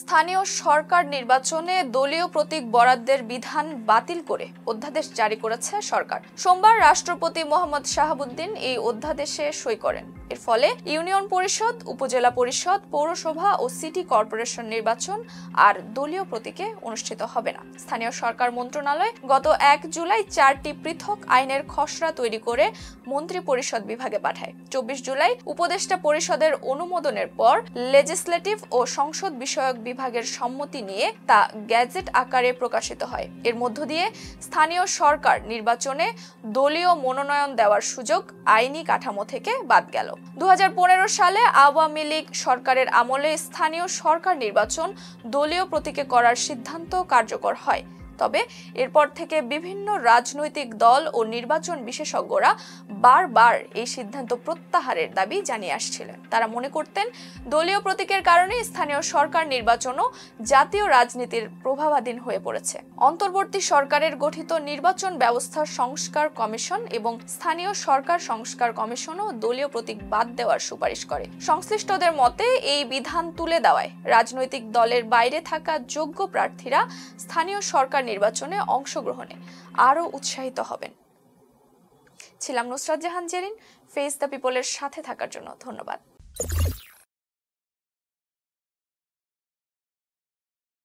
স্থানীয় সরকার নির্বাচনে দলীয় প্রতীক বরাদ্দের বিধান বাতিল করে অধ্যাদেশ জারি করেছে সরকার। সোমবার রাষ্ট্রপতি মোহাম্মদ শাহাবুদ্দিন এই অধ্যাদেশে সই করেন। এর ফলে ইউনিয়ন পরিষদ, উপজেলা পরিষদ, পৌরসভা ও সিটি কর্পোরেশন নির্বাচন আর দলীয় প্রতীকে অনুষ্ঠিত হবে না। স্থানীয় সরকার মন্ত্রণালয় গত 1 জুলাই 4টি পৃথক আইনের খসড়া তৈরি করে মন্ত্রী পরিষদ বিভাগে পাঠায়। 24 জুলাই উপদেষ্টা পরিষদের অনুমোদনের পর লেজিসলেটিভ ও সংসদ বিষয়ক বিভাগের সম্মতি নিয়ে তা গ্যাজেট আকারে প্রকাশিত হয়। এর মধ্য দিয়ে স্থানীয় সরকার নির্বাচনে দলীয় মনোনয়ন দেওয়ার সুযোগ আইনি কাঠামো থেকে বাদ গেল। 2015 সালে আওয়ামী লীগ সরকারের আমলে স্থানীয় সরকার নির্বাচন দলীয় প্রতীকে করার সিদ্ধান্ত কার্যকর হয়। তবে এরপর থেকে বিভিন্ন রাজনৈতিক দল ও নির্বাচন বিশেষজ্ঞরা বারবার এই সিদ্ধান্ত প্রত্যাহারের দাবি জানিয়ে আসছিলেন। তারা মনে করতেন দলীয় প্রতীকের কারণে স্থানীয় সরকার নির্বাচনও জাতীয় রাজনীতির প্রভাবাধীন হয়ে পড়েছে। অন্তর্বর্তী সরকারের গঠিত নির্বাচন ব্যবস্থা সংস্কার কমিশন এবং স্থানীয় সরকার সংস্কার কমিশনও দলীয় প্রতীক বাদ দেওয়ার সুপারিশ করে। সংশ্লিষ্টদের মতে এই বিধান তুলে দেওয়ায় রাজনৈতিক দলের বাইরে থাকা যোগ্য প্রার্থীরা স্থানীয় সরকার নির্বাচনে অংশগ্রহণে আরও উৎসাহিত হবেন। ছিলাম নুসরাত জাহান জেরিন। ফেস দ্য পিপলের সাথে থাকার জন্য ধন্যবাদ।